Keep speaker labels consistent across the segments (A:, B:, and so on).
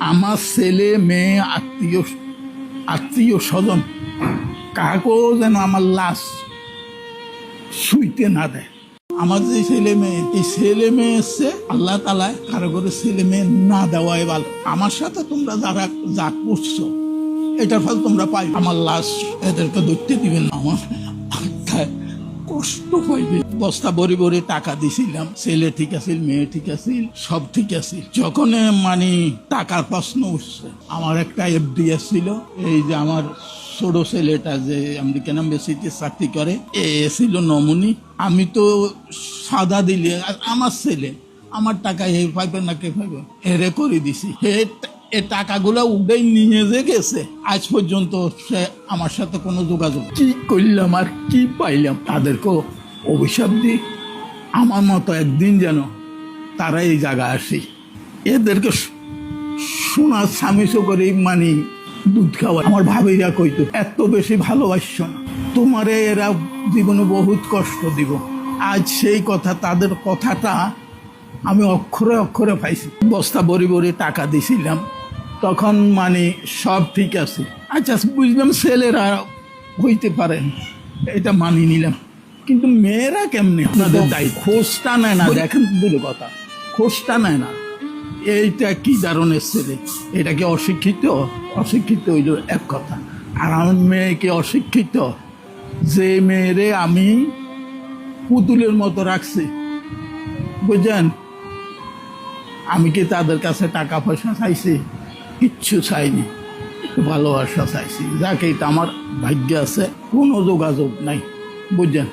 A: আমার ছেলে মেয়ে আত্মীয় স্বজন কাকেও যেন আমার লাশ শুইতে না দেয়। আমার যে ছেলে মেয়ে, এই ছেলে মেয়ে এসছে আল্লাহ তালায় কারো করে ছেলে মেয়ে না দেওয়াই ভালো। আমার সাথে তোমরা যারা যা করছো এটার ফল তোমরা পাই। আমার লাশ এদেরকে ধরতে দিবেন না, আমার আত্মায় কষ্ট পাইবে। বস্তা ভরে ভরে টাকা দিছিলাম, ছেলে ঠিক আছিল, মেয়ে ঠিক আছিল, সব ঠিক আছে। যখন মানে টাকার প্রশ্ন উঠছে, আমার একটা এফডিএস ছিল, এই যে আমার ছোট ছেলেটা যে আমেরিকান এম্বাসিতে চাকরি করে, এ ছিল নমুনি। আমি তো সাদা দিলে আমার ছেলে আমার টাকা এ পাইবে না কে পাইবে, এরে করে দিছি। এ টাকাগুলো উঠে নিয়ে যে গেছে, আজ পর্যন্ত সে আমার সাথে কোনো যোগাযোগ। কি করলাম আর কি পাইলাম? তাদেরকেও অভিশাপ দিই, আমার মতো একদিন যেন তারা এই জায়গায় আসি। এদেরকে শোনার স্বামীসো করে মানে দুধ খাওয়া। আমার ভাবিরা কইতো এত বেশি ভালোবাসছো না, তোমারে এরা জীবনে বহুত কষ্ট দিব। আজ সেই কথা, তাদের কথাটা আমি অক্ষরে অক্ষরে পাইছি। বস্তা ভরি ভরি টাকা দিছিলাম, তখন মানে সব ঠিক আছে। আচ্ছা বুঝলাম ছেলেরা হইতে পারেন, এটা মানি নিলাম, কিন্তু মেয়েরা কেমনি? আপনাদের দায়ী খোঁজটা নেয় না। দেখেন দুটো কথা, খোঁজটা নেয় না। এইটা কি ধরনের ছেলে? এটা কি অশিক্ষিত? অশিক্ষিত হইল এক কথা। আর আমার মেয়ে কি অশিক্ষিত? যে মেয়েরে আমি পুতুলের মতো রাখছি, বুঝছেন? আমি কি তাদের কাছে টাকা পয়সা চাইছি? কিচ্ছু চাইনি, ভালোবাসা চাইছি। যাকে এটা আমার ভাগ্য আছে, কোনো যোগাযোগ নাই, বুঝছেন?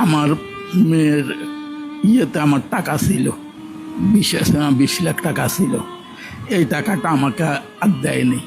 A: আমার মেয়ের ইয়েতে আমার টাকা ছিল, 20 লাখ টাকা ছিল। এই টাকাটা আমাকে আর দেয়নি।